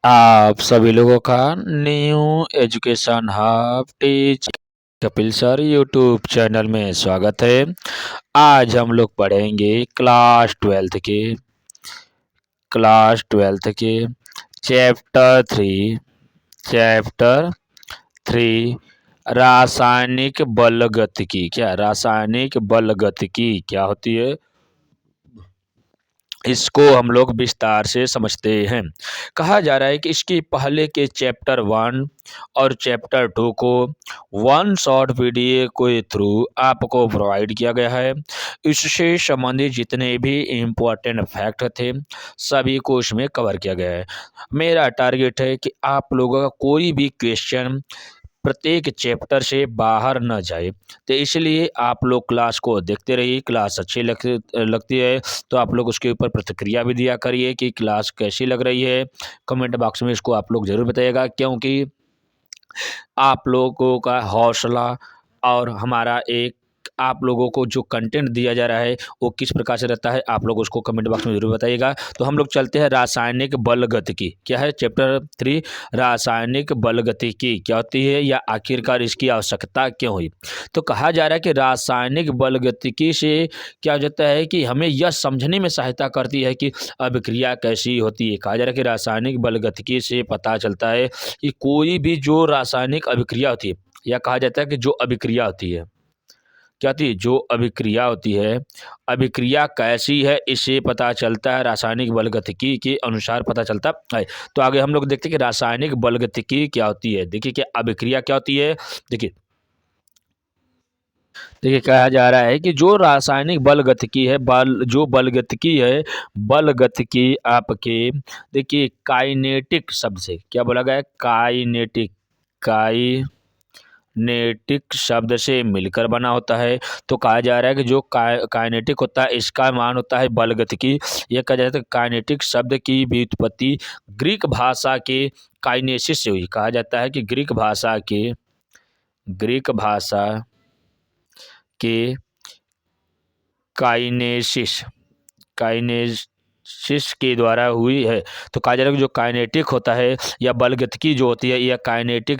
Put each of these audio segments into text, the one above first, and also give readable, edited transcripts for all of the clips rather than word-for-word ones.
आप सभी लोगों का new education hub teach Kapil sir YouTube channel में स्वागत है। आज हम लोग पढ़ेंगे क्लास ट्वेल्थ के चैप्टर 3 रासायनिक बलगतिकी। रासायनिक बलगतिकी क्या होती है, इसको हम लोग विस्तार से समझते हैं। कहा जा रहा है कि इसके पहले के चैप्टर 1 और चैप्टर 2 को वन शॉर्ट वीडियो के थ्रू आपको प्रोवाइड किया गया है। इससे संबंधित जितने भी इम्पोर्टेंट फैक्ट थे सभी को इसमें कवर किया गया है। मेरा टारगेट है कि आप लोगों का कोई भी क्वेश्चन प्रत्येक चैप्टर से बाहर न जाए, तो इसलिए आप लोग क्लास को देखते रहिए। क्लास अच्छी लगती है तो आप लोग उसके ऊपर प्रतिक्रिया भी दिया करिए कि क्लास कैसी लग रही है। कमेंट बॉक्स में इसको आप लोग ज़रूर बताइएगा, क्योंकि आप लोगों का हौसला और हमारा एक आप लोगों को जो कंटेंट दिया जा रहा है वो किस प्रकार से रहता है, आप लोग उसको कमेंट बॉक्स में ज़रूर बताइएगा। तो हम लोग चलते हैं रासायनिक बलगतिकी। क्या है चैप्टर 3, रासायनिक बलगतिकी क्या होती है या आखिरकार इसकी आवश्यकता क्यों हुई। तो कहा जा रहा है कि रासायनिक बलगतिकी से क्या हो जाता है कि हमें यह समझने में सहायता करती है कि अभिक्रिया कैसी होती है। कहा जा रहा है कि रासायनिक बलगतिकी से पता चलता है कि कोई भी जो रासायनिक अभिक्रिया होती है, या कहा जाता है कि जो अभिक्रिया होती है, क्या होती है, जो अभिक्रिया होती है, अभिक्रिया कैसी है इससे पता चलता है, रासायनिक बलगतिकी के अनुसार पता चलता है। तो आगे हम लोग देखते हैं कि रासायनिक बलगतिकी क्या होती है। देखिए क्या अभिक्रिया क्या होती है। देखिए देखिए कहा जा रहा है कि जो रासायनिक बलगतिकी है, बलगतिकी आपके देखिए काइनेटिक शब्द से, क्या बोला गया है, काइनेटिक शब्द से मिलकर बना होता है। तो कहा जा रहा है कि जो काइनेटिक होता है इसका मान होता है बलगतिकी। यह कहा जाता है काइनेटिक शब्द की व्युत्पत्ति ग्रीक भाषा के काइनेसिस से हुई। कहा जाता है कि ग्रीक भाषा के काइनेसिस के द्वारा हुई है। तो कहा जा रहा है कि जो काइनेटिक होता है या बलगतिकी जो होती है यह काइनेटिक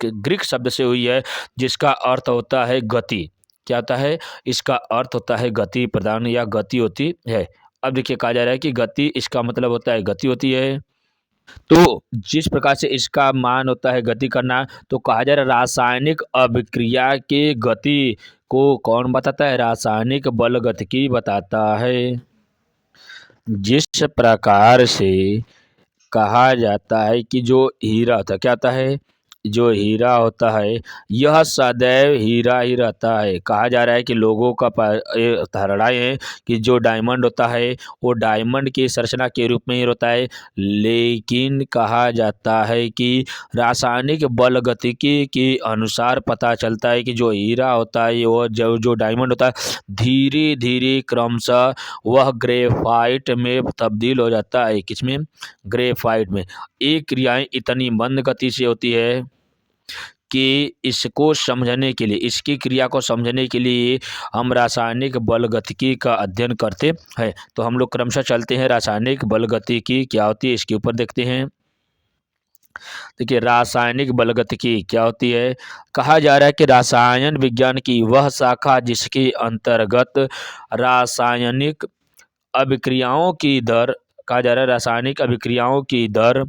ग्रीक शब्द से हुई है, जिसका अर्थ होता है गति। क्या होता है, इसका अर्थ होता है गति प्रदान या गति होती है। अब देखिए कहा जा रहा है कि गति, इसका मतलब होता है गति होती है। तो जिस प्रकार से इसका मान होता है गति करना, तो कहा जा रहा है रासायनिक अभिक्रिया के गति को कौन बताता है, रासायनिक बलगतिकी बताता है। जिस प्रकार से कहा जाता है कि जो हीरा होता है, क्या होता है, जो हीरा होता है यह सदैव हीरा ही रहता है। कहा जा रहा है कि लोगों का धारणाएं है कि जो डायमंड होता है वो डायमंड की संरचना के रूप में ही होता है, लेकिन कहा जाता है कि रासायनिक बलगतिकी के अनुसार पता चलता है कि जो हीरा होता है वो जो डायमंड होता है धीरे धीरे क्रमशः वह ग्रेफाइट में तब्दील हो जाता है। किसमें, ग्रेफाइट में। ये क्रियाएं इतनी मंद गति से होती है कि इसको समझने के लिए, इसकी क्रिया को समझने के लिए हम रासायनिक बलगतिकी का अध्ययन करते हैं। तो हम लोग क्रमशः चलते हैं, रासायनिक बलगतिकी क्या होती है इसके ऊपर देखते हैं। देखिए रासायनिक बलगतिकी क्या होती है। कहा जा रहा है कि रसायन विज्ञान की वह शाखा जिसके अंतर्गत रासायनिक अभिक्रियाओं की दर, कहा जा रहा है रासायनिक अभिक्रियाओं की दर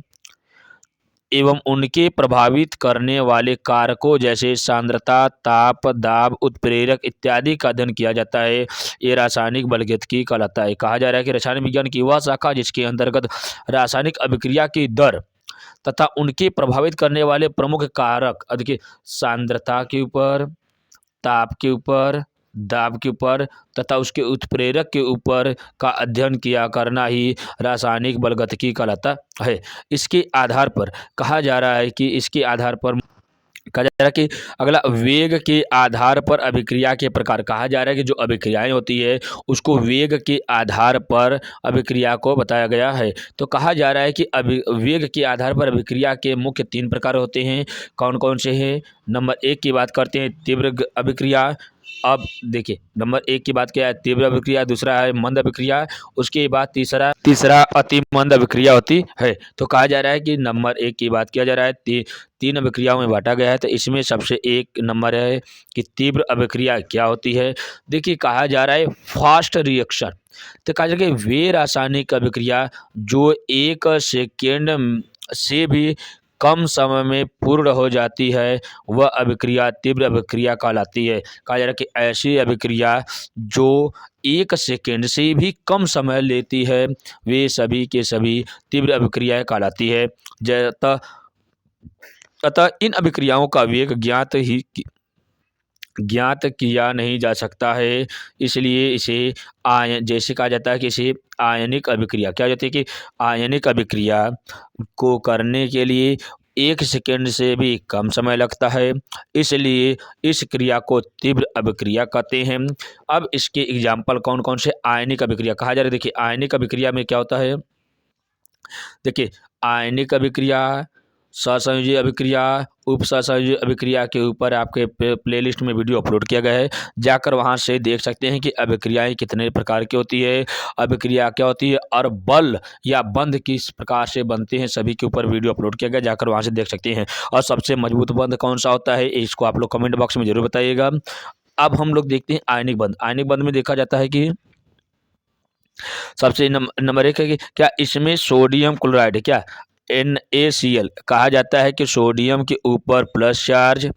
एवं उनके प्रभावित करने वाले कारकों जैसे सांद्रता, ताप, दाब, उत्प्रेरक इत्यादि का अध्ययन किया जाता है। ये रासायनिक बलगतिकी कहलाता है। कहा जा रहा है कि रसायन विज्ञान की वह शाखा जिसके अंतर्गत रासायनिक अभिक्रिया की दर तथा उनके प्रभावित करने वाले प्रमुख कारक, देखिए सांद्रता के ऊपर, ताप के ऊपर, दाब के ऊपर तथा उसके उत्प्रेरक के ऊपर का अध्ययन किया करना ही रासायनिक बलगतिकी कहलाता है। इसके आधार पर कहा जा रहा है कि कहा जा रहा है कि अगला वेग के आधार पर अभिक्रिया के प्रकार। कहा जा रहा है कि जो अभिक्रियाएं होती है उसको वेग के आधार पर अभिक्रिया को बताया गया है। तो कहा जा रहा है कि वेग के आधार पर अभिक्रिया के मुख्य 3 प्रकार होते हैं। कौन कौन से हैं। नंबर 1 की बात करते हैं, तीव्र अभिक्रिया, अब देखिए नंबर एक की बात क्या है, तीव्र अभिक्रिया, दूसरा है मंद अभिक्रिया, उसके बाद तीसरा अति मंद अभिक्रिया होती है। तो कहा जा रहा है कि नंबर एक की बात किया जा रहा है, तीन अभिक्रियाओं में बांटा गया है। तो इसमें सबसे एक नंबर है कि तीव्र अभिक्रिया क्या होती है। देखिए कहा जा रहा है फास्ट रिएक्शन, तो कहा जा रहा है कि वे रासायनिक अभिक्रिया जो 1 सेकेंड से भी कम समय में पूर्ण हो जाती है, वह अभिक्रिया तीव्र अभिक्रिया कहलाती है। कहा जा रहा है कि ऐसी अभिक्रिया जो 1 सेकेंड से भी कम समय लेती है, वे सभी के सभी तीव्र अभिक्रियाएं कहलाती है। अतः अतः इन अभिक्रियाओं का वेग ज्ञात किया नहीं जा सकता है, इसलिए इसे जैसे कहा जाता है कि इसे आयनिक अभिक्रिया क्या जाती है कि आयनिक अभिक्रिया को करने के लिए 1 सेकेंड से भी कम समय लगता है, इसलिए इस क्रिया को तीव्र अभिक्रिया कहते हैं। अब इसके एग्जाम्पल कौन कौन से आयनिक अभिक्रिया कहा जा रहा है। देखिए आयनिक अभिक्रिया में क्या होता है, देखिए आयनिक अभिक्रिया, सहसंयोजी अभिक्रिया, उप सहसंयोजी अभिक्रिया के ऊपर आपके प्लेलिस्ट में वीडियो अपलोड किया गया है, जाकर वहां से देख सकते हैं कि अभिक्रियाएं कितने प्रकार की होती है, अभिक्रिया क्या होती है और बल या बंध किस प्रकार से बनते हैं, सभी के ऊपर वीडियो अपलोड किया गया, जाकर वहां से देख सकते हैं। और सबसे मजबूत बंध कौन सा होता है, इसको आप लोग कमेंट बॉक्स में जरूर बताइएगा। अब हम लोग देखते हैं आयनिक बंध। आयनिक बंध में देखा जाता है कि सबसे नंबर एक है कि क्या इसमें सोडियम क्लोराइड क्या NaCl कहा जाता है कि सोडियम के ऊपर प्लस चार्ज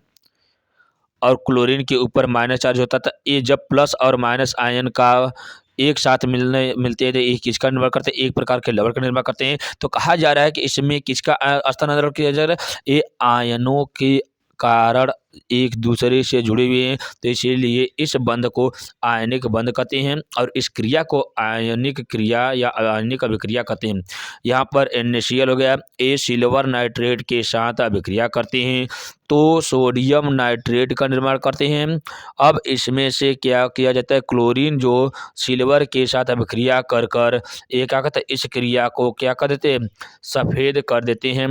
और क्लोरीन के ऊपर माइनस चार्ज होता था। ये जब प्लस और माइनस आयन का एक साथ मिलते हैं तो ये किसका निर्माण करते हैं, एक प्रकार के लवण का निर्माण करते हैं। तो कहा जा रहा है कि इसमें किसका स्थानांतरण किया जा रहा है, ये आयनों के कारण एक दूसरे से जुड़े हुए हैं, तो इसीलिए इस बंध को आयनिक बंध कहते हैं और इस क्रिया को आयनिक क्रिया या आयनिक अभिक्रिया कहते हैं। यहाँ पर NaCl हो गया, ये सिल्वर नाइट्रेट के साथ अभिक्रिया करते हैं तो सोडियम नाइट्रेट का निर्माण करते हैं। अब इसमें से क्या किया जाता है, क्लोरीन जो सिल्वर के साथ अभिक्रिया कर कर ये क्या कहते हैं, इस क्रिया को क्या कर देते हैं, सफ़ेद कर देते हैं।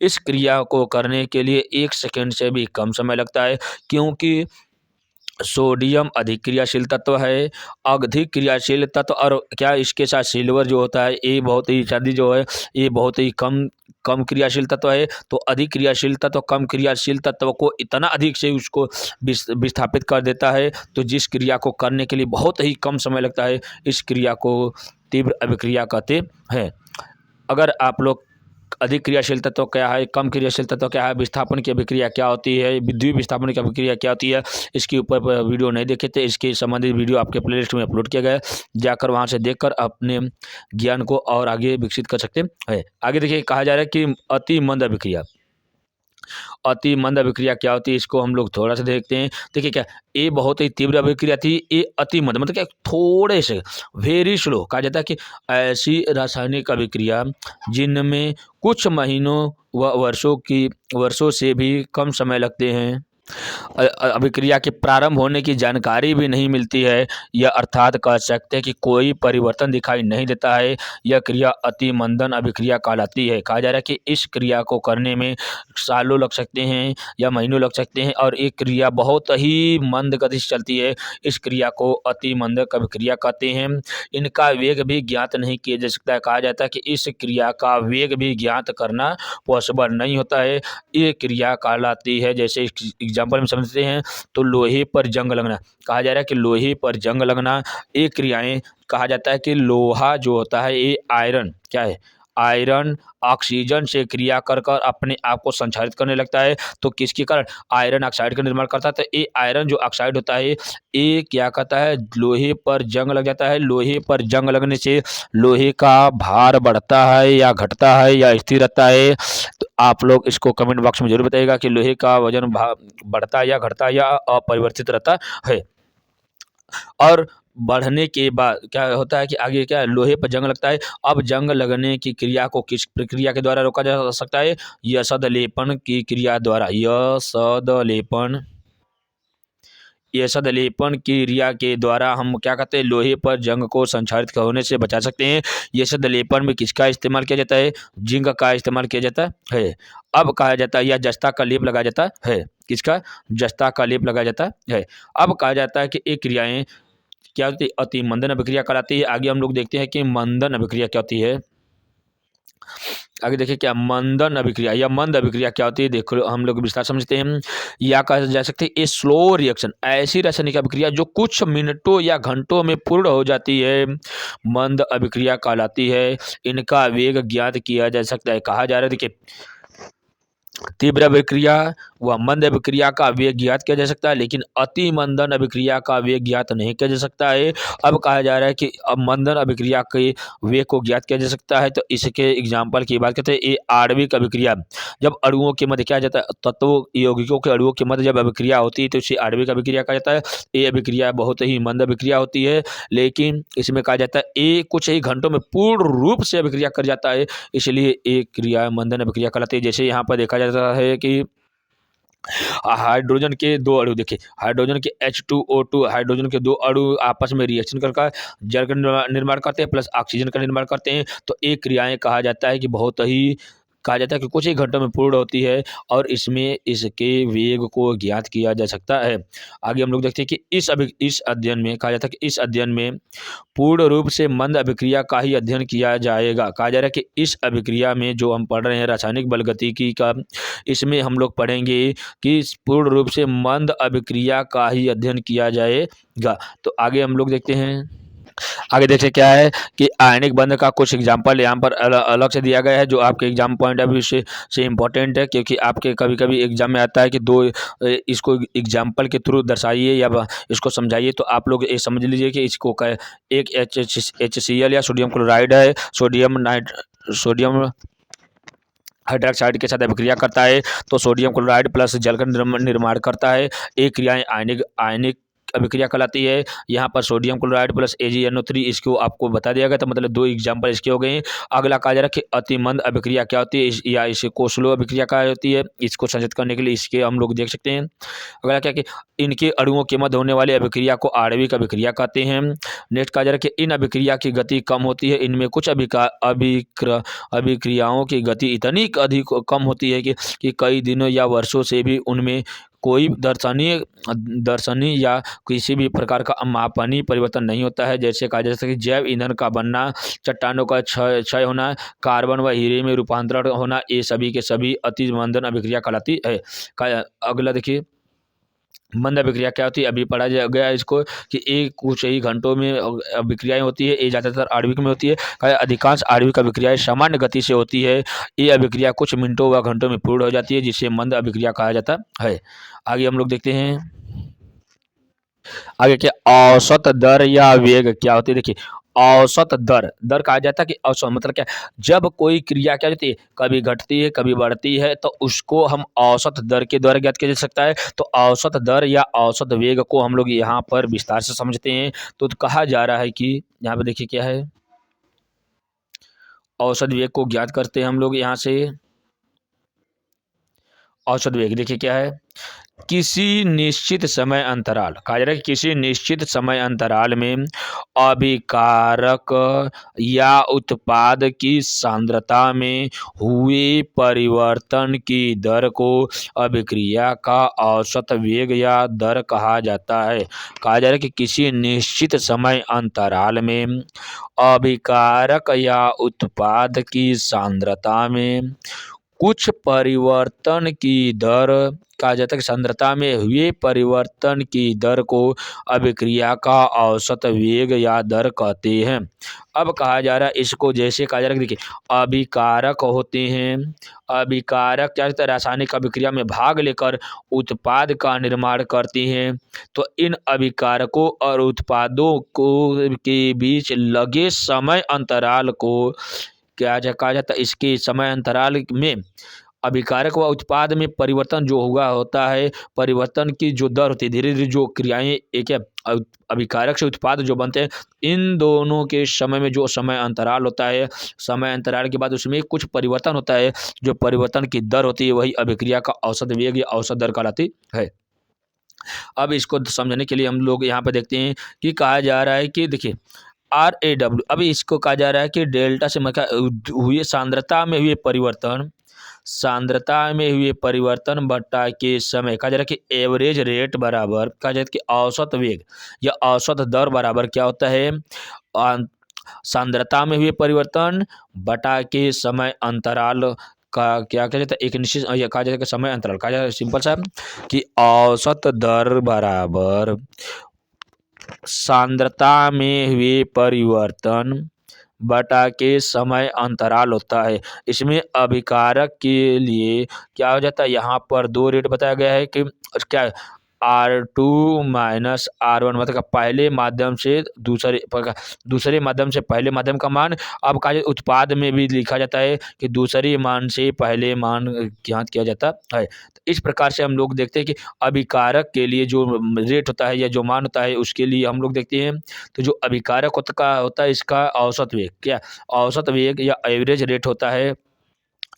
इस क्रिया को करने के लिए 1 सेकेंड से भी कम समय लगता है, क्योंकि सोडियम अधिक क्रियाशील तत्व है, अधिक क्रियाशील तत्व और क्या इसके साथ सिल्वर जो होता है ये बहुत ही चांदी जो है ये बहुत ही कम कम क्रियाशील तत्व है। तो अधिक क्रियाशील तत्व कम क्रियाशील तत्व को इतना अधिक से उसको विस्थापित कर देता है, तो जिस क्रिया को करने के लिए बहुत ही कम समय लगता है, इस क्रिया को तीव्र अभिक्रिया कहते हैं। अगर आप लोग अधिक क्रियाशील तत्व क्या है, कम क्रियाशील तत्व क्या है, विस्थापन की अभिक्रिया क्या होती है, विद्युत विस्थापन की अभिक्रिया क्या होती है, इसके ऊपर वीडियो नहीं देखे थे, इसके संबंधित वीडियो आपके प्लेलिस्ट में अपलोड किया गया है, जाकर वहां से देखकर अपने ज्ञान को और आगे विकसित कर सकते हैं। आगे देखिए कहा जा रहा है कि अति मंद अभिक्रिया। अति मंद अभिक्रिया क्या होती है, इसको हम लोग थोड़ा सा देखते हैं। देखिए क्या ये बहुत ही तीव्र अभिक्रिया थी, ये अति मंद मतलब क्या थोड़े से वेरी स्लो कहा जाता है कि ऐसी रासायनिक अभिक्रिया जिनमें कुछ महीनों व वर्षों से भी कम समय लगते हैं, अभिक्रिया के प्रारंभ होने की जानकारी भी नहीं मिलती है, या अर्थात कह सकते हैं कि कोई परिवर्तन दिखाई नहीं देता है, यह क्रिया अति मंदन अभिक्रिया कहलाती है। कहा जा रहा है कि इस क्रिया को करने में सालों लग सकते हैं या महीनों लग सकते हैं और एक क्रिया बहुत ही मंद गति से चलती है, इस क्रिया को अति मंदक अभिक्रिया कहते हैं। इनका वेग भी ज्ञात नहीं किया जा सकता है। कहा जाता है कि इस क्रिया का वेग भी ज्ञात करना पॉसिबल नहीं होता है। ये क्रिया कहलाती है, जैसे एग्जाम्पल में समझते हैं तो लोहे पर जंग लगना। कहा जा रहा है कि लोहे पर जंग लगना, ये क्रियाएं कहा जाता है कि लोहा जो होता है ये आयरन क्या है, आयरन ऑक्सीजन से क्रिया कर कर अपने आप को संचारित करने लगता है, तो किसके कारण आयरन ऑक्साइड का निर्माण करता है। तो ये आयरन जो ऑक्साइड होता है ये क्या कहता है, लोहे पर जंग लग जाता है। लोहे पर जंग लगने से लोहे का भार बढ़ता है या घटता है या स्थिर रहता है। तो आप लोग इसको कमेंट बॉक्स में जरूर बताइएगा कि लोहे का वजन बढ़ता या घटता या अपरिवर्तित रहता है। और बढ़ने के बाद क्या होता है कि आगे क्या है, लोहे पर जंग लगता है। अब जंग लगने की क्रिया को किस प्रक्रिया के द्वारा रोका जा सकता है, यसद लेपन की क्रिया द्वारा। यसद लेपन ये सदलेपन की क्रिया के द्वारा हम क्या कहते हैं, लोहे पर जंग को संक्षारित होने से बचा सकते हैं। ये सदलेपन में किसका इस्तेमाल किया जाता है, जिंक का इस्तेमाल किया जाता है। अब कहा जाता है या जस्ता का लेप लगाया जाता है, किसका, जस्ता का लेप लगाया जाता है। अब कहा जाता है कि ये क्रियाएं क्या होती है, अति मंदन अभिक्रिया कहलाती है। आगे हम लोग देखते हैं कि मंदन अभिक्रिया क्या होती है। आगे देखिए क्या मंदन अभिक्रिया या मंद अभिक्रिया क्या होती है, देखो हम लोग विस्तार समझते हैं। या कहा जा सकते हैं ए स्लो रिएक्शन, ऐसी रासायनिक अभिक्रिया जो कुछ मिनटों या घंटों में पूर्ण हो जाती है, मंद अभिक्रिया कहलाती है। इनका वेग ज्ञात किया जा सकता है। कहा जा रहा है देखिए, तीव्र अभिक्रिया व मंद अभिक्रिया का वेग ज्ञात किया जा सकता है, लेकिन अति मंदन अभिक्रिया का वेग ज्ञात नहीं किया जा सकता है। अब कहा जा रहा है कि अब मंदन अभिक्रिया के वेग को ज्ञात किया जा सकता है। तो इसके एग्जाम्पल की बात करते हैं, ये आणविक अभिक्रिया, जब अणुओं के मध्य क्या जाता है, तत्वों यौगिकों के अणुओं के मध्य जब अभिक्रिया होती है तो इसे आणविक अभिक्रिया कहा जाता है। ये अभिक्रिया बहुत ही मंद अभिक्रिया होती है, लेकिन इसमें कहा जाता है ये कुछ ही घंटों में पूर्ण रूप से अभिक्रिया कर जाता है, इसलिए एक क्रिया मंदन अभिक्रिया कहलाती है। जैसे यहाँ पर देखा जाता है कि हाइड्रोजन के दो अणु, देखिए हाइड्रोजन के H2O2 हाइड्रोजन के दो अणु आपस में रिएक्शन कर जल का निर्माण करते हैं प्लस ऑक्सीजन का निर्माण करते हैं। तो ये क्रियाएं कहा जाता है कि बहुत ही कहा जाता है कि कुछ ही घंटों में पूर्ण होती है, और इसमें इसके वेग को ज्ञात किया जा सकता है। आगे हम लोग देखते हैं कि इस अध्ययन में कहा जाता है कि इस अध्ययन में पूर्ण रूप से मंद अभिक्रिया का ही अध्ययन किया जाएगा। कहा जा रहा है कि इस अभिक्रिया में जो हम पढ़ रहे हैं रासायनिक बल गतिकी का, इसमें हम लोग पढ़ेंगे कि पूर्ण रूप से मंद अभिक्रिया का ही अध्ययन किया जाएगा। तो आगे हम लोग देखते हैं, आगे देखिए क्या है कि आयनिक बंध का कुछ एग्जाम्पल यहाँ पर अलग से दिया गया है, जो आपके एग्जाम पॉइंट ऑफ व्यू से इम्पोर्टेंट है, क्योंकि आपके कभी कभी एग्जाम में आता है कि दो इसको एग्जाम्पल के थ्रू दर्शाइए या इसको समझाइए। तो आप लोग ये समझ लीजिए कि इसको एक HCl या सोडियम क्लोराइड है, सोडियम हाइड्रोक्साइड के साथ अभिक्रिया करता है, तो सोडियम क्लोराइड प्लस जल का निर्माण करता है। ये क्रियाएं आयनिक अभिक्रिया कहलाती है। यहाँ पर सोडियम क्लोराइड प्लस AgNO3 इसको आपको बता दिया गया, तो मतलब दो एग्जाम्पल इसके हो गए। अगला कहा जा रहा है कि अतिमंद अभिक्रिया क्या होती है, या इसे कोस्लो अभिक्रिया कहा जाती है। इसको संचित करने के लिए इसके हम लोग देख सकते हैं। अगला क्या कि इनके अणुओं के मध्य होने वाली अभिक्रिया को आणविक अभिक्रिया कहते हैं। नेक्स्ट कहा जा रहा है कि इन अभिक्रिया की गति कम होती है। इनमें कुछ अभिक्रियाओं की गति इतनी अधिक कम होती है कि कई दिनों या वर्षों से भी उनमें कोई दर्शनीय या किसी भी प्रकार का मापनीय परिवर्तन नहीं होता है। जैसे कहा जा सकता है कि जैव ईंधन का बनना, चट्टानों का क्षय होना, कार्बन व हीरे में रूपांतरण होना, ये सभी के सभी अति मंदन अभिक्रिया कहलाती है। अगला देखिए मंद अभिक्रिया क्या होती है, अभी पढ़ा गया इसको कि एक कुछ ही घंटों में अभिक्रियाएं होती है। ये ज़्यादातर आणविक में होती है। अधिकांश आणविक अभिक्रियाएं सामान्य गति से होती है। ये अभिक्रिया कुछ मिनटों व घंटों में पूर्ण हो जाती है, जिसे मंद अभिक्रिया कहा जाता है। आगे हम लोग देखते हैं, आगे क्या औसत दर या वेग क्या होती है। देखिए औसत दर कहा जाता है कि औसत मतलब क्या, जब कोई क्रिया क्या होती है, कभी घटती है कभी बढ़ती है, तो उसको हम औसत दर के द्वारा ज्ञात किया जा सकता है। तो औसत दर या औसत वेग को हम लोग यहाँ पर विस्तार से समझते हैं। तो कहा जा रहा है कि यहाँ पर देखिए क्या है, औसत वेग को ज्ञात करते हैं हम लोग यहाँ से। औसत वेग देखिए क्या है, किसी निश्चित समय अंतराल, कहा जा रहा है कि किसी निश्चित समय अंतराल में अभिकारक या उत्पाद की सांद्रता में हुए परिवर्तन की दर को अभिक्रिया का औसत वेग या दर कहा जाता है। कहा जा रहा है कि किसी निश्चित समय अंतराल में अभिकारक या उत्पाद की सांद्रता में कुछ परिवर्तन की दर, कहा जाता है कि सांद्रता में हुए परिवर्तन की दर को अभिक्रिया का औसत वेग या दर कहते हैं। अब कहा जा रहा है इसको, जैसे कहा जा रहा है देखिए अभिकारक होते हैं, अभिकारक क्या होता है, रासायनिक अभिक्रिया में भाग लेकर उत्पाद का निर्माण करती हैं। तो इन अभिकारकों और उत्पादों को के बीच लगे समय अंतराल को क्या कहा जाता है, इसके समय अंतराल में अभिकारक व उत्पाद में परिवर्तन जो हुआ होता है, परिवर्तन की जो दर होती है, धीरे धीरे जो क्रियाएं एक है अभिकारक से उत्पाद जो बनते हैं, इन दोनों के समय में जो समय अंतराल होता है, समय अंतराल के बाद उसमें कुछ परिवर्तन होता है, जो परिवर्तन की दर होती है वही अभिक्रिया का औसत वेग या औसत दर कहलाती है। अब इसको समझने के लिए हम लोग यहाँ पे देखते हैं कि कहा जा रहा है कि देखिए RAW, अभी इसको कहा जा रहा है कि डेल्टा से मतलब हुए सांद्रता में हुए परिवर्तन, सांद्रता में हुए परिवर्तन बटा के समय कहा जा रहा है कि एवरेज रेट बराबर कहा जाता है कि औसत वेग या औसत दर बराबर क्या होता है, सांद्रता में हुए परिवर्तन बटा के समय अंतराल का क्या कहा जाता है, एक निश्चित या कहा जाता है कि समय अंतराल कहा जाता है सिंपल सा कि औसत दर बराबर सांद्रता में हुए परिवर्तन बटा के समय अंतराल होता है। इसमें अभिकारक के लिए क्या हो जाता है, यहाँ पर दो रेट बताया गया है कि क्या R2 माइनस R1 मतलब पहले माध्यम से दूसरे माध्यम से पहले माध्यम का मान। अब का उत्पाद में भी लिखा जाता है कि दूसरे मान से पहले मान ज्ञात किया जाता है। तो इस प्रकार से हम लोग देखते हैं कि अभिकारक के लिए जो रेट होता है या जो मान होता है उसके लिए हम लोग देखते हैं तो जो अभिकारक होता है इसका औसत वेग क्या औसत वेग या एवरेज रेट होता है।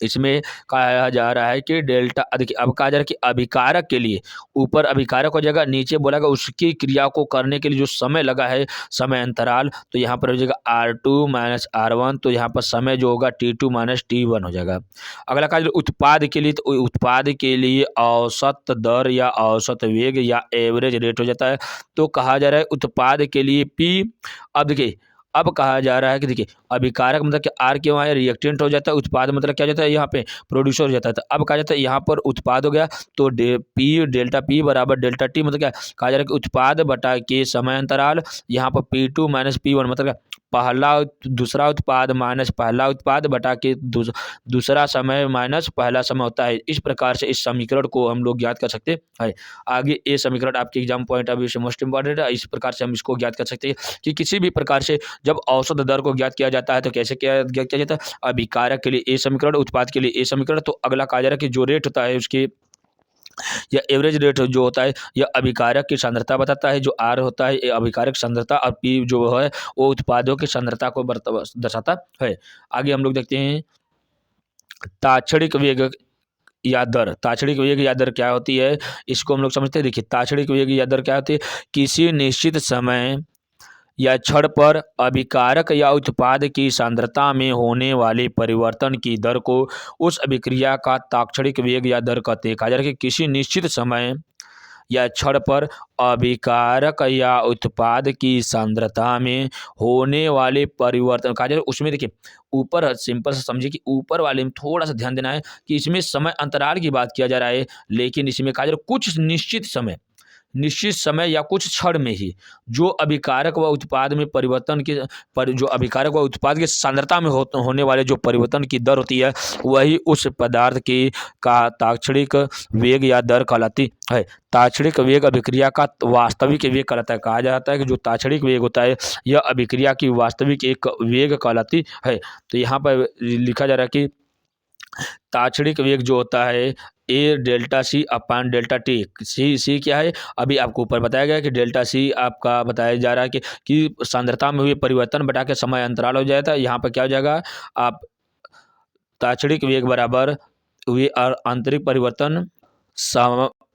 इसमें कहा जा रहा है कि डेल्टा देखिए अब कहा जा रहा है कि अभिकारक के लिए ऊपर अभिकारक हो जाएगा, नीचे बोला गया उसकी क्रिया को करने के लिए जो समय लगा है समय अंतराल, तो यहाँ पर हो जाएगा R2 माइनस R1, तो यहाँ पर समय जो होगा T2 माइनस T1 हो जाएगा। अगला कहा उत्पाद के लिए, तो उत्पाद के लिए औसत दर या औसत वेग या एवरेज रेट हो जाता है। तो कहा जा रहा है उत्पाद के लिए P। अब देखिए अब कहा जा रहा है कि देखिए अभिकारक मतलब कि आर क्यों आया, रिएक्टेंट हो जाता है, उत्पाद मतलब क्या हो जाता है यहाँ पे प्रोड्यूसर हो जाता है। तो अब कहा जाता है यहाँ पर उत्पाद हो गया तो डेल्टा पी बराबर डेल्टा टी मतलब क्या कहा जा रहा है कि उत्पाद बटा के समय अंतराल, यहाँ पर P2 माइनस P1 मतलब क्या दूसरा उत्पाद माइनस पहला उत्पाद बटा के दूसरा समय माइनस पहला समय होता है। इस प्रकार से इस समीकरण को हम लोग ज्ञात कर सकते हैं। आगे ये समीकरण आपके एग्जाम पॉइंट ऑफ व्यू से मोस्ट इंपॉर्टेंट है। इस प्रकार से हम इसको ज्ञात कर सकते हैं कि किसी भी प्रकार से जब औसत दर को ज्ञात किया जाता है तो कैसे ज्ञात किया जाता है, अभिकारक के लिए ए समीकरण, उत्पाद के लिए ए समीकरण। तो अगला कहा जा रहा है कि जो रेट होता है उसके या एवरेज रेट जो होता है यह अभिकारक की सांद्रता बताता है, जो आर होता है अभिकारक सांद्रता और पी जो है वो उत्पादों की सांद्रता को दर्शाता है। आगे हम लोग देखते हैं ताक्षणिक वेग या दर। ताक्षणिक वेग या दर क्या होती है इसको हम लोग समझते हैं। देखिए ताक्षणिक वेग या दर क्या होती है, किसी निश्चित समय या क्षण पर अभिकारक या उत्पाद की सांद्रता में होने वाले परिवर्तन की दर को उस अभिक्रिया का ताक्षणिक वेग या दर कहते हैं। कहा जा रहा है कि किसी निश्चित समय या क्षण पर अभिकारक या उत्पाद की सांद्रता में होने वाले परिवर्तन कहा जा रहा है उसमें देखिए ऊपर सिंपल से समझिए कि ऊपर वाले में थोड़ा सा ध्यान देना है कि इसमें समय अंतराल की बात किया जा रहा है, लेकिन इसमें कहा जा रहा है कुछ निश्चित समय या कुछ क्षण में ही जो अभिकारक व उत्पाद में परिवर्तन के पर जो अभिकारक व उत्पाद की सांद्रता में होने वाले जो परिवर्तन की दर होती है वही उस पदार्थ की का ताक्षणिक वेग या दर कहलाती है। ताक्षणिक वेग अभिक्रिया का वास्तविक वेग कहलाता है। कहा जाता है कि जो ताक्षणिक वेग होता है यह अभिक्रिया की वास्तविक एक वेग कहलाती है। तो यहाँ पर लिखा जा रहा है कि ताक्षणिक वेग जो होता है A delta C upon delta T. C क्या है अभी आपको ऊपर बताया गया कि डेल्टा सी आपका बताया जा रहा है कि सांद्रता में हुए परिवर्तन बटा के समय अंतराल हो जाता है। यहाँ पर क्या हो जाएगा आप ताक्षणिक वेग बराबर हुए और आंतरिक परिवर्तन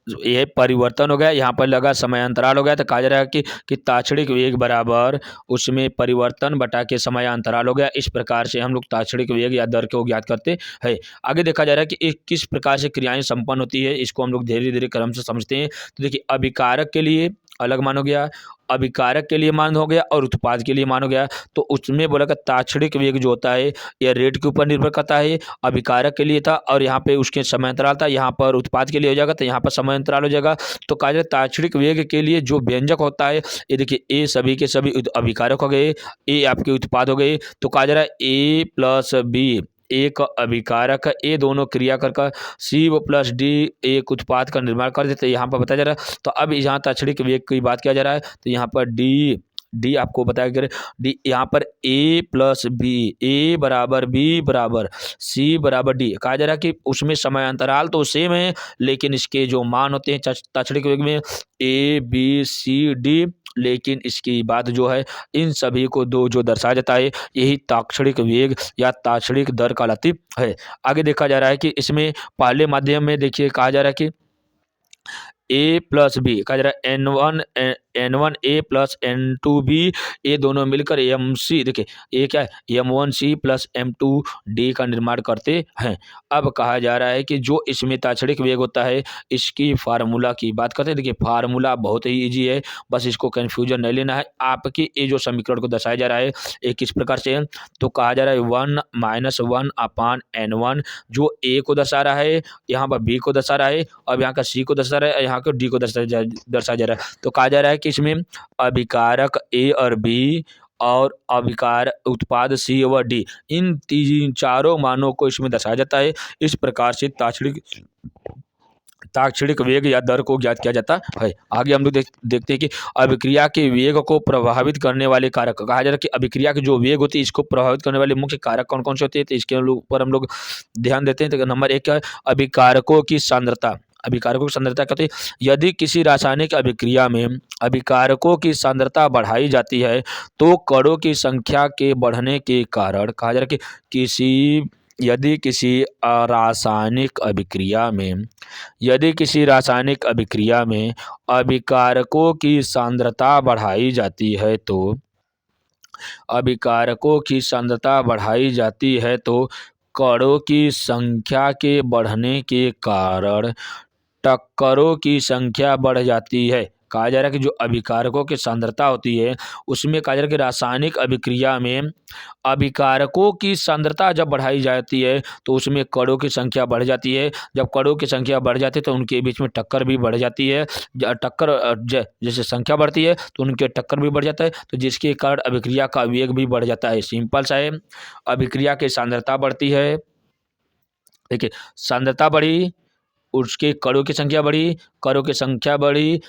ये परिवर्तन हो गया, यहाँ पर लगा समय अंतराल हो गया। तो कहा जा रहा है कि ताक्षणिक वेग बराबर उसमें परिवर्तन बटा के समय अंतराल हो गया। इस प्रकार से हम लोग ताक्षणिक वेग या दर को ज्ञात करते हैं। आगे देखा जा रहा है कि किस प्रकार से क्रियाएं संपन्न होती है, इसको हम लोग धीरे धीरे क्रम से समझते हैं। तो देखिए अभिकारक के लिए अलग मान हो गया, अभिकारक के लिए मान हो गया और उत्पाद के लिए मान हो गया। तो उसमें बोला कि ताक्षणिक वेग जो होता है यह रेट के ऊपर निर्भर करता है। अभिकारक के लिए था और यहाँ पे उसके समय अंतराल था, यहाँ पर उत्पाद के लिए हो जाएगा तो यहाँ पर समय अंतराल हो जाएगा। तो कहा जाए ताक्षणिक वेग के लिए जो व्यंजक होता है ये देखिए ए सभी के सभी अभिकारक हो गए, ए आपके उत्पाद हो गए। तो कहा जा रहा है ए प्लस बी एक अभिकारक, ए दोनों क्रिया कर सी व प्लस डी एक उत्पाद का निर्माण कर देते हैं। यहाँ पर बताया जा रहा है। तो अब यहाँ ताक्षणिक वेग की बात किया जा रहा है तो यहाँ पर डी आपको बताया गया डी, यहाँ पर ए प्लस बी, ए बराबर बी बराबर सी बराबर डी। कहा जा रहा है कि उसमें समय अंतराल तो सेम है लेकिन इसके जो मान होते हैं ताक्षणिक वेग में ए बी सी डी, लेकिन इसकी बात जो है इन सभी को दो जो दर्शाया जाता है यही ताक्षणिक वेग या ताक्षणिक दर कहलाती है। आगे देखा जा रहा है कि इसमें पहले माध्यम में देखिए कहा जा रहा है कि ए प्लस बी, कहा जा रहा है N1 ए प्लस N2 बी, ये दोनों मिलकर MC, देखिए ये क्या है, M1 C plus M2 D का निर्माण करते हैं। अब कहा जा रहा है कि जो इसमें ताक्षणिक वेग होता है, इसकी फार्मूला की बात करते हैं। देखिए फार्मूला बहुत ही ईजी है, बस इसको कन्फ्यूजन नहीं लेना है। आपकी ये जो समीकरण को दर्शाया जा रहा है ये किस प्रकार से है, तो कहा जा रहा है 1-1/N1, जो ए को दर्शा रहा है, यहाँ पर बी को दर्शा रहा है, अब यहाँ का सी को दर्शा रहा है, यहाँ का डी को दर्शाया जा रहा है। तो कहा जा रहा है कि इसमें अभिकारक ए और बी और अभिकार उत्पाद सी व डी, इन तीन चारों मानों को इसमें दर्शाया जाता है। इस प्रकार से ताक्षणिक वेग या दर को ज्ञात किया जाता है। आगे हम लोग देखते हैं कि अभिक्रिया के वेग को प्रभावित करने वाले कारक, कहा जा रहा है कि अभिक्रिया की जो वेग होती है इसको प्रभावित करने वाले मुख्य कारक कौन कौन से होते हैं, तो इसके ऊपर हम लोग ध्यान देते हैं। तो नंबर 1 है अभिकारकों की सांद्रता। अभिकारकों की सांद्रता कहते हैं, यदि किसी रासायनिक अभिक्रिया में अभिकारकों की सांद्रता बढ़ाई जाती है तो कणों की संख्या के बढ़ने के कारण, कहा जा रहा है कि यदि किसी रासायनिक अभिक्रिया में अभिकारकों की सांद्रता बढ़ाई जाती है तो कणों की संख्या के बढ़ने के कारण टक्करों की संख्या बढ़ जाती है। कहा जा रहा है कि जो अभिकारकों की सांद्रता होती है उसमें कहा जा रहा है कि रासायनिक अभिक्रिया में अभिकारकों की सांद्रता जब बढ़ाई जाती है तो उसमें कणों की संख्या बढ़ जाती है। जब कणों की संख्या बढ़ जाती है तो उनके बीच में टक्कर भी बढ़ जाती है। जैसे संख्या बढ़ती है तो उनके टक्कर भी बढ़ जाता है, तो जिसके कारण अभिक्रिया का वेग भी बढ़ जाता है। सिंपल सा है, अभिक्रिया की सांद्रता बढ़ती है, देखिए सांद्रता बढ़ी, उसके कणों की संख्या बढ़ी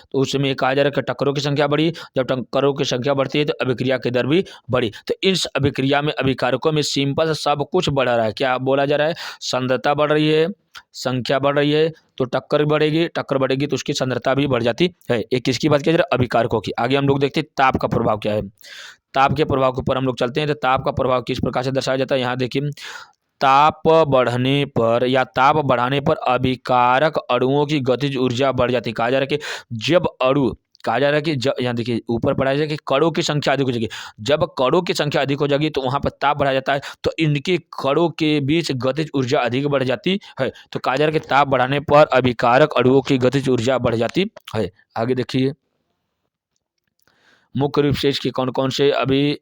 तो उसमें कहा जा रहा है कि टक्करों की संख्या बढ़ी। जब टक्करों की संख्या बढ़ती है तो अभिक्रिया की दर भी बढ़ी। तो इस अभिक्रिया में अभिकारकों में सिंपल सब कुछ बढ़ रहा है। क्या बोला जा रहा है, सांद्रता बढ़ रही है, संख्या बढ़ रही है तो टक्कर बढ़ेगी तो उसकी सांद्रता भी बढ़ जाती है। एक किसकी बात किया जा रहा है, अभिकारकों की। आगे हम लोग देखते हैं ताप का प्रभाव क्या है। ताप के प्रभाव के ऊपर हम लोग चलते हैं। तो ताप का प्रभाव किस प्रकार से दर्शाया जाता है, यहाँ देखिए ताप बढ़ने पर अभिकारक अणुओं की गतिज ऊर्जा बढ़ जाती है। कहा जा रहा है कि यहाँ देखिए ऊपर पढ़ा जाए कि कणों की संख्या अधिक हो जाएगी। जब कणों की संख्या अधिक हो जाएगी तो वहां पर ताप बढ़ाया जाता है, तो इनके कणों के बीच गतिज ऊर्जा अधिक बढ़ जाती है। तो कहा जा रहा है कि ताप बढ़ाने पर अभिकारक अणुओं की गतिज ऊर्जा बढ़ जाती है। आगे देखिए मुख्य रूप से इसके कौन कौन से अभी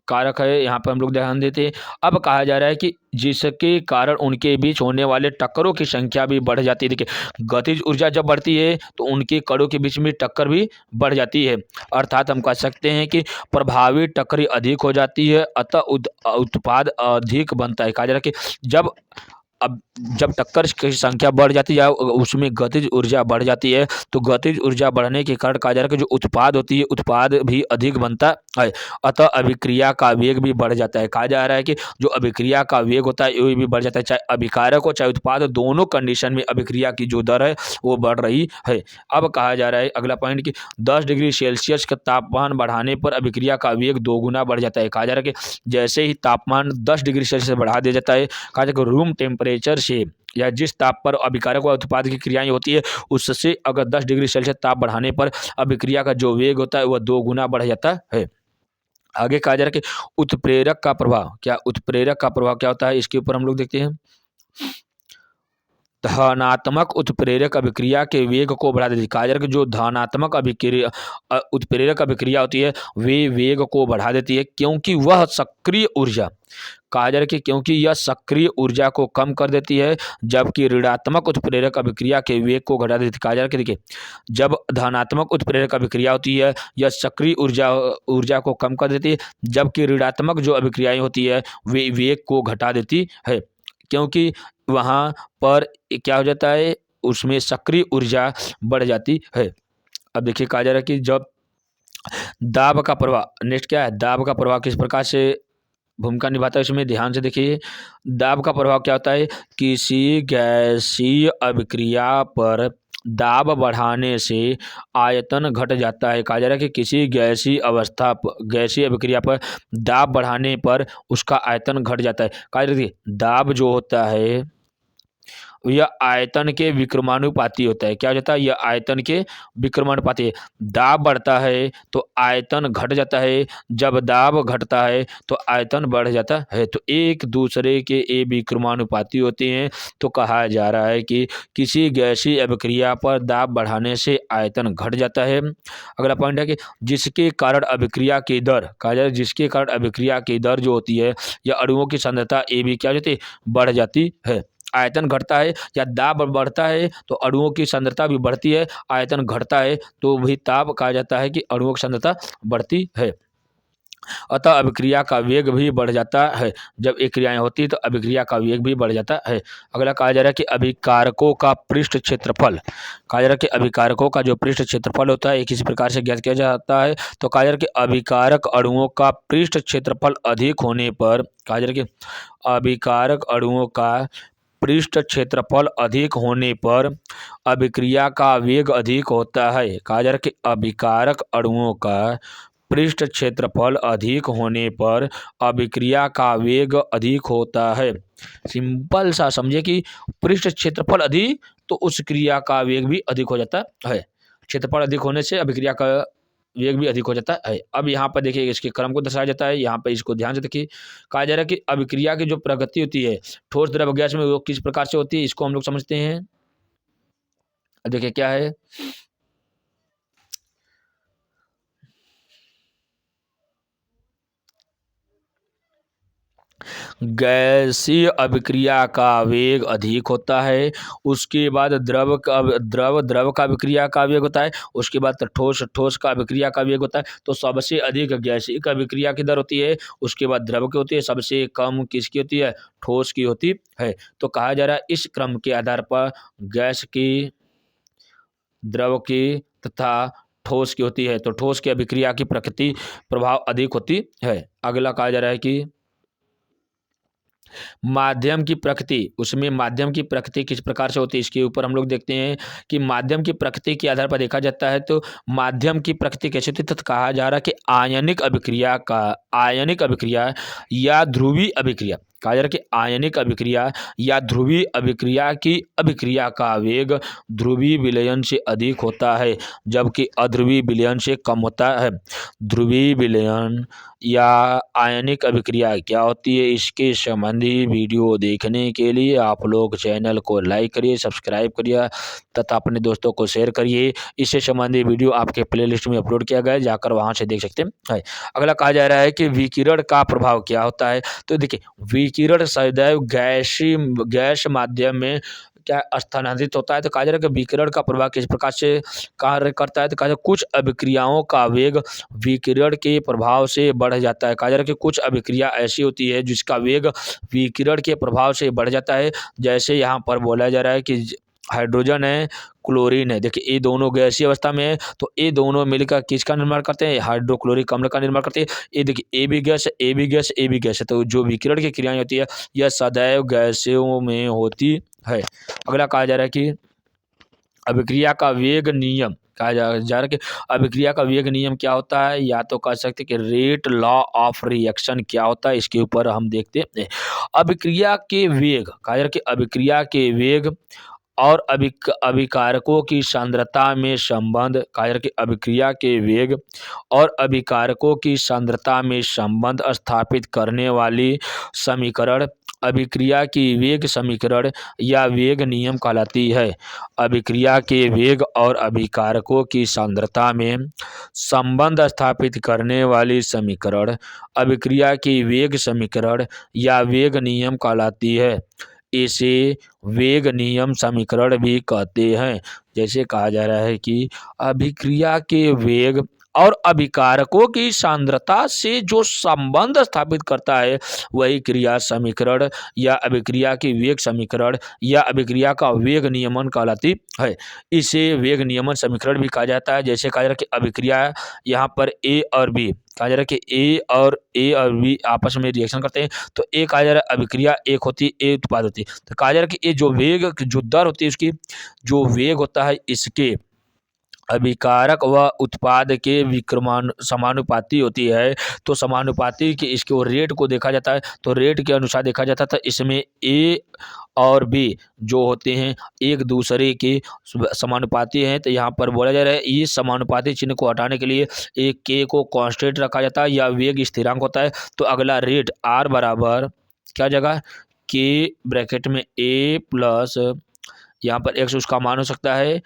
कारक है, यहाँ पर हम लोग ध्यान देते हैं। अब कहा जा रहा है कि जिसके कारण उनके बीच होने वाले टक्करों की संख्या भी बढ़ जाती है। देखिए गतिज ऊर्जा जब बढ़ती है तो उनके कणों के बीच में टक्कर भी बढ़ जाती है। अर्थात हम कह सकते हैं कि प्रभावी टक्करी अधिक हो जाती है, अतः उत्पाद अधिक बनता है। कहा जा रहा है कि जब टक्कर की संख्या बढ़ जाती है उसमें गतिज ऊर्जा बढ़ जाती है, तो गतिज ऊर्जा बढ़ने के कारण कहा जा रहा है कि जो उत्पाद होती है उत्पाद भी अधिक बनता है, अतः अभिक्रिया का वेग भी बढ़ जाता है। कहा जा रहा है कि जो अभिक्रिया का वेग होता है ये भी बढ़ जाता है, चाहे अभिकारक हो चाहे उत्पाद, दोनों कंडीशन में अभिक्रिया की जो दर है वो बढ़ रही है। अब कहा जा रहा है अगला पॉइंट कि 10 डिग्री सेल्सियस का तापमान बढ़ाने पर अभिक्रिया का वेग 2 गुना बढ़ जाता है। कहा जा रहा है कि जैसे ही तापमान 10 डिग्री सेल्सियस बढ़ा दिया जाता है, कहा जाए कि रूम टेम्परेचर से या जिस ताप पर अभिकारक व उत्पाद की क्रियाएं होती है उससे अगर 10 डिग्री सेल्सियस ताप बढ़ाने पर अभिक्रिया का जो वेग होता है वह 2 गुना बढ़ जाता है। आगे कहा जा रहा है कि उत्प्रेरक का प्रभाव क्या होता है, इसके ऊपर हम लोग देखते हैं। धनात्मक उत्प्रेरक अभिक्रिया के वेग को बढ़ा देती है। कहा जा रहा है कि जो धनात्मक उत्प्रेरक अभिक्रिया होती है वे वेग को बढ़ा देती है, क्योंकि वह सक्रिय ऊर्जा, कहा जा रहा है कि क्योंकि यह सक्रिय ऊर्जा को कम कर देती है, जबकि ऋणात्मक उत्प्रेरक अभिक्रिया के वेग को घटा देती है। कहा जा रहा है कि देखिए जब धनात्मक उत्प्रेरक अभिक्रिया होती है यह सक्रिय ऊर्जा को कम कर देती है, जबकि ऋणात्मक जो अभिक्रियाएं होती है वे वेग को घटा देती है, क्योंकि वहाँ पर क्या हो जाता है, उसमें सक्रिय ऊर्जा बढ़ जाती है। अब देखिए कहा जा रहा है कि जब दाब का प्रभाव, नेक्स्ट क्या है, दाब का प्रभाव किस प्रकार से भूमिका निभाता है, इसमें ध्यान से देखिए। दाब का प्रभाव क्या होता है, किसी गैसीय अभिक्रिया पर दाब बढ़ाने से आयतन घट जाता है। कहा जा रहा है कि किसी गैसीय अभिक्रिया पर दाब बढ़ाने पर उसका आयतन घट जाता है। कहा जा रहा है दाब जो होता है यह आयतन के विक्रमानुपाती होता है। क्या हो जाता है? यह आयतन के विक्रमानुपाती है। दाब बढ़ता है तो आयतन घट जाता है, जब दाब घटता है तो आयतन बढ़ जाता है। तो एक दूसरे के ये विक्रमानुपाती होते हैं। तो कहा जा रहा है कि किसी गैसीय अभिक्रिया पर दाब बढ़ाने से आयतन घट जाता है। अगला पॉइंट है कि जिसके कारण अभिक्रिया की दर, कहा जा रहा है जिसके कारण अभिक्रिया की दर जो होती है या अणुओं की सांद्रता ये भी क्या हो जाती है? बढ़ जाती है। आयतन घटता है या दाब बढ़ता है तो अणुओं की सांद्रता भी बढ़ती है। आयतन घटता है तो भी ताप कहा जाता है कि अणुओं की सांद्रता बढ़ती है। अतः अभिक्रिया का वेग भी बढ़ जाता है। जब एक क्रियाएं होती है तो अभिक्रिया का वेग भी बढ़ जाता है। अगला कहा जा रहा है कि अभिकारकों का पृष्ठ क्षेत्रफल, कहा जा रहा है कि अभिकारकों का जो पृष्ठ क्षेत्रफल होता है ये किसी प्रकार से ज्ञात किया जाता है। तो कहा जा रहा है कि अभिकारक अणुओं का पृष्ठ क्षेत्रफल अधिक होने पर, कहा जा रहा है कि अभिकारक अणुओं का पृष्ठ क्षेत्रफल अधिक होने पर अभिक्रिया का वेग अधिक होता है। कहा जा रहा है कि अभिकारक अणुओं का पृष्ठ क्षेत्रफल अधिक होने पर अभिक्रिया का वेग अधिक होता है। सिंपल सा समझे कि पृष्ठ क्षेत्रफल अधिक तो उस क्रिया का वेग भी अधिक हो जाता है। क्षेत्रफल अधिक होने से अभिक्रिया का वेग भी अधिक हो जाता है। अब यहाँ पर देखिए इसके क्रम को दर्शाया जाता है। यहाँ पर इसको ध्यान से देखिए। कहा जा रहा है कि अभिक्रिया की जो प्रगति होती है ठोस द्रव गैस में वो किस प्रकार से होती है, इसको हम लोग समझते हैं। अब देखिए क्या है, गैसीय अभिक्रिया का वेग अधिक होता है। उसके बाद द्रव का अभिक्रिया का वेग होता है। उसके बाद ठोस का अभिक्रिया का वेग होता है। तो सबसे अधिक गैसीय का अभिक्रिया की दर होती है, उसके बाद द्रव की होती है, सबसे कम किसकी होती है? ठोस की होती है। तो कहा जा रहा है इस क्रम के आधार पर गैस की, द्रव की तथा ठोस की होती है। तो ठोस की अभिक्रिया की प्रकृति प्रभाव अधिक होती है। अगला कहा जा रहा है कि माध्यम की प्रकृति, उसमें माध्यम की प्रकृति किस प्रकार से होती है इसके ऊपर हम लोग देखते हैं कि माध्यम की प्रकृति के आधार पर देखा जाता है। तो माध्यम की प्रकृति कैसे होती है? तो कहा जा रहा है कि आयनिक अभिक्रिया या ध्रुवीय अभिक्रिया, कहा जा रहा है कि आयनिक अभिक्रिया या ध्रुवीय अभिक्रिया की अभिक्रिया का वेग ध्रुवीय विलयन से अधिक होता है, जबकि अध्रुवीय विलयन से कम होता है। ध्रुवीय विलयन या आयनिक अभिक्रिया क्या होती है, इसके संबंधी वीडियो देखने के लिए आप लोग चैनल को लाइक करिए, सब्सक्राइब करिए तथा अपने दोस्तों को शेयर करिए। इससे संबंधित वीडियो आपके प्लेलिस्ट में अपलोड किया गया है, जाकर वहां से देख सकते हैं। अगला कहा जा रहा है कि विकिरण का प्रभाव क्या होता है। तो देखिए विकिरण सदैव गैस माध्यम में क्या स्थानांतरित होता है। तो कहा जा रहा है कि विकिरण का प्रभाव किस प्रकार से कार्य करता है। तो कहा जा रहा है कुछ अभिक्रियाओं का वेग विकिरण के प्रभाव से बढ़ जाता है। कहा जा रहा है कि कुछ अभिक्रिया ऐसी होती है जिसका वेग विकिरण के प्रभाव से बढ़ जाता है। जैसे यहाँ पर बोला जा रहा है कि हाइड्रोजन है, क्लोरीन है। देखिए ये दोनों गैसीय अवस्था में है तो ये दोनों मिलकर किसका निर्माण करते हैं? हाइड्रोक्लोरिक अम्ल का निर्माण करते हैं। ये देखिए ए भी गैस है, ए भी गैस, ए भी गैस है। तो जो विकिरण की क्रियाएं होती है यह सदैव गैसों में होती है। अगला कहा जा रहा है कि अभिक्रिया का वेग नियम, कहा जा रहा है कि अभिक्रिया का वेग नियम क्या होता है, या तो कह सकते हैं कि रेट लॉ ऑफ रिएक्शन क्या होता है, इसके ऊपर हम देखते हैं। अभिक्रिया के वेग, कहा जा रहा है कि अभिक्रिया के वेग और अभिकारकों की सांद्रता में संबंध, कहा जा रहा है कि अभिक्रिया के वेग और अभिकारकों की सांद्रता में संबंध स्थापित करने वाली समीकरण अभिक्रिया की वेग समीकरण या वेग नियम कहलाती है। अभिक्रिया के वेग और अभिकारकों की सांद्रता में संबंध स्थापित करने वाली समीकरण अभिक्रिया की वेग समीकरण या वेग नियम कहलाती है। इसे वेग नियम समीकरण भी कहते हैं। जैसे कहा जा रहा है कि अभिक्रिया के वेग और अभिकारकों की सांद्रता से जो संबंध स्थापित करता है वही क्रिया समीकरण या अभिक्रिया की वेग समीकरण या अभिक्रिया का वेग नियमन कहलाती है। इसे वेग नियमन समीकरण भी कहा जाता है। जैसे कहा जा रहा है कि अभिक्रिया यहाँ पर ए और बी, कहा जा रहा है कि ए और बी आपस में रिएक्शन करते हैं तो ए कहा जा रहा है अभिक्रिया एक होती है, ए उत्पाद होती है। तो कहा जा रहा है कि ये जो वेग जो दर होती है उसकी जो वेग होता है इसके अभिकारक व उत्पाद के समानुपाती होती है, तो समानुपाती के इसके वो रेट को देखा जाता है, तो रेट के अनुसार देखा जाता था। इसमें ए और बी जो होते हैं एक दूसरे के समानुपाती हैं, तो यहाँ पर बोला जा रहा है इस समानुपाती चिन्ह को हटाने के लिए एक के को कांस्टेंट रखा जाता है या वेग स्थिरांक होता है। तो अगला रेट आर बराबर क्या जगह के ब्रैकेट में ए प्लस यहाँ पर एक्स उसका मान हो सकता है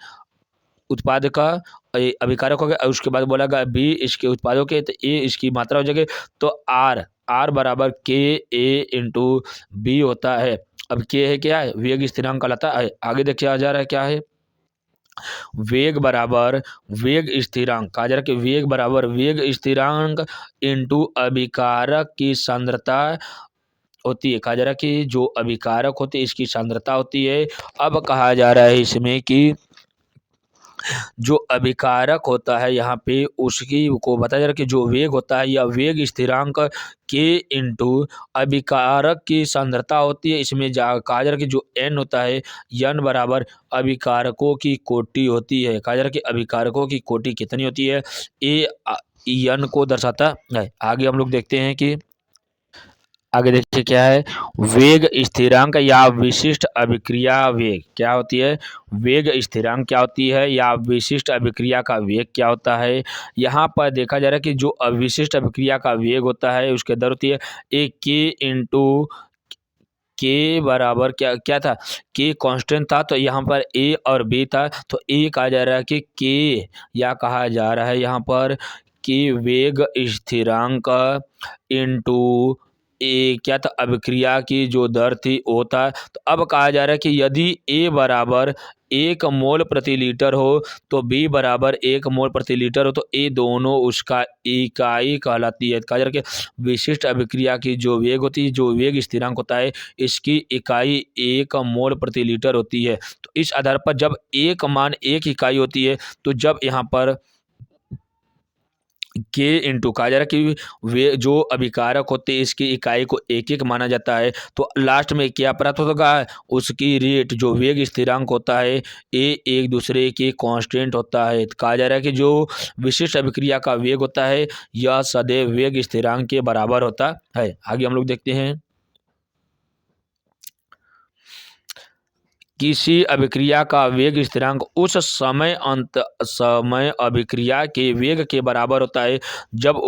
उत्पाद का, अभिकारक हो गया, और उसके बाद बोला गया बी इसके उत्पादों के, तो ए इसकी मात्रा हो जाएगी। तो आर बराबर के ए इंटू बी होता है। अब के है क्या है, वेग स्थिरांक कहलाता है। आगे देखिए जा रहा है क्या है, वेग बराबर वेग स्थिरांक, कहा जा रहा है कि वेग बराबर वेग स्थिरांक इंटू अभिकारक की सांद्रता होती है। कहा जा रहा है कि जो अभिकारक होती है इसकी सांद्रता होती है। अब कहा जा रहा है इसमें कि जो अभिकारक होता है यहाँ पे उसकी को बताया जा रहा है कि जो वेग होता है या वेग स्थिरांक के इंटू अभिकारक की सांद्रता होती है। इसमें कहा जा रहा है कि जो एन होता है एन बराबर अभिकारकों की कोटि होती है। कहा जा रहा है कि अभिकारकों की कोटि कितनी होती है, ए एन को दर्शाता है। आगे हम लोग देखते हैं कि आगे देखिए क्या है, वेग स्थिरांक या विशिष्ट अभिक्रिया वेग क्या होती है, वेग स्थिरांक क्या होती है या विशिष्ट अभिक्रिया का वेग क्या होता है। यहाँ पर देखा जा रहा है कि जो अविशिष्ट अभिक्रिया का वेग होता है उसके दर होती है ए के इंटू के बराबर क्या क्या था, के कांस्टेंट था, तो यहाँ पर ए और बी था, तो ए कहा जा रहा है कि के या कहा जा रहा है यहाँ पर कि वेग स्थिरांक इंटू ए क्या था, अभिक्रिया की जो दर थी वो था। तो अब कहा जा रहा है कि यदि ए बराबर 1 मोल प्रति लीटर हो तो बी बराबर 1 मोल प्रति लीटर हो, तो ए दोनों उसका इकाई कहलाती है। कहा जा रहा है कि विशिष्ट अभिक्रिया की जो वेग होती है, जो वेग स्थिरांक होता है, इसकी इकाई 1 मोल प्रति लीटर होती है। तो इस आधार पर जब एक मान एक इकाई होती है, तो जब यहाँ पर के इंटू कहा जा रहा है कि वे जो अभिकारक होते हैं इसकी इकाई को एक एक माना जाता है, तो लास्ट में क्या प्राप्त होगा, उसकी रेट जो वेग स्थिरांक होता है ए एक दूसरे के कांस्टेंट होता है। तो कहा जा रहा है कि जो विशिष्ट अभिक्रिया का वेग होता है यह सदैव वेग स्थिरांक के बराबर होता है। आगे हम लोग देखते हैं, किसी अभिक्रिया का वेग स्थिरांक उस समय अभिक्रिया के वेग के बराबर होता है जब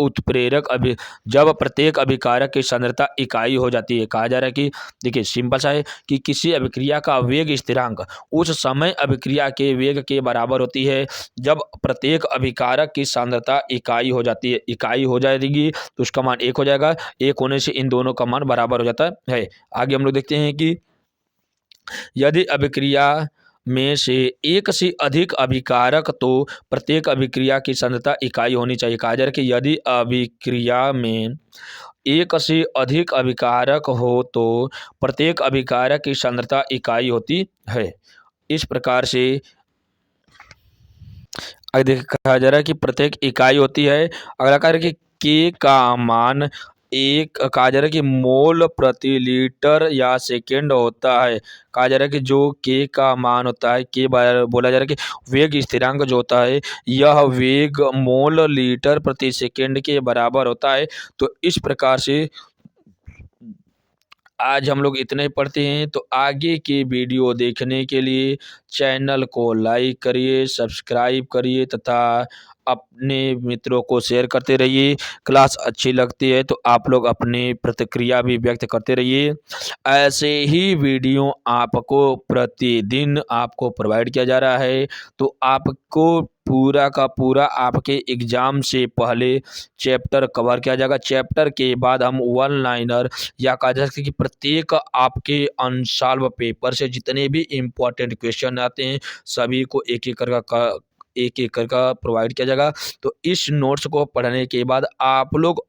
जब प्रत्येक अभिकारक की सांद्रता इकाई हो जाती है। कहा जा रहा है कि देखिए सिंपल सा है कि किसी अभिक्रिया का वेग स्थिरांक उस समय अभिक्रिया के वेग के बराबर होती है जब प्रत्येक अभिकारक की सांद्रता इकाई हो जाती है। इकाई हो जाएगी तो उसका मान 1 हो जाएगा, 1 होने से इन दोनों का मान बराबर हो जाता है। आगे हम लोग देखते हैं कि यदि अभिक्रिया में से एक से अधिक अभिकारक तो प्रत्येक अभिक्रिया की सांद्रता इकाई होनी चाहिए। कहा जा रहा है कि यदि अभिक्रिया में एक से अधिक अभिकारक हो तो प्रत्येक अभिकारक की सांद्रता इकाई होती है। इस प्रकार से आगे कहा जा रहा है कि प्रत्येक इकाई होती है। अगला कार्य कि के का मान एक कहा जा रहा है कि मोल प्रति लीटर या सेकेंड होता है। कहा जा रहा है कि जो के का मान होता है, के बोला जा रहा है कि वेग स्थिरांक जो होता है यह वेग मोल लीटर प्रति सेकेंड के बराबर होता है। तो इस प्रकार से आज हम लोग इतने पढ़ते हैं। तो आगे की वीडियो देखने के लिए चैनल को लाइक करिए, सब्सक्राइब करिए तथा अपने मित्रों को शेयर करते रहिए। क्लास अच्छी लगती है तो आप लोग अपनी प्रतिक्रिया भी व्यक्त करते रहिए। ऐसे ही वीडियो आपको प्रतिदिन आपको प्रोवाइड किया जा रहा है, तो आपको पूरा का पूरा आपके एग्ज़ाम से पहले चैप्टर कवर किया जाएगा। चैप्टर के बाद हम वन लाइनर या कहा जा सकता है कि प्रत्येक आपके अनसॉल्व पेपर से जितने भी इम्पोर्टेंट क्वेश्चन आते हैं सभी को एक एक करके प्रोवाइड किया जाएगा। तो इस नोट्स को पढ़ने के बाद आप लोग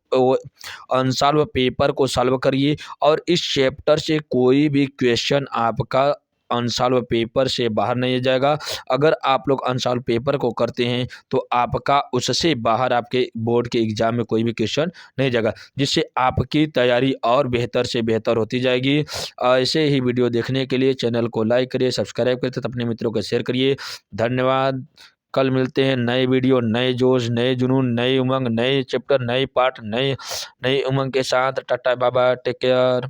अनसॉल्व पेपर को सॉल्व करिए और इस चैप्टर से कोई भी क्वेश्चन आपका अनसॉल्व पेपर से बाहर नहीं जाएगा। अगर आप लोग अनसॉल्व पेपर को करते हैं तो आपका उससे बाहर आपके बोर्ड के एग्जाम में कोई भी क्वेश्चन नहीं जाएगा, जिससे आपकी तैयारी और बेहतर से बेहतर होती जाएगी। ऐसे ही वीडियो देखने के लिए चैनल को लाइक करिए, सब्सक्राइब करिए तथा अपने मित्रों को शेयर करिए। धन्यवाद। कल मिलते हैं नए वीडियो, नए जोश, नए जुनून, नए उमंग, नए चैप्टर, नए पाठ, नए नए उमंग के साथ। Tata bye bye, take care.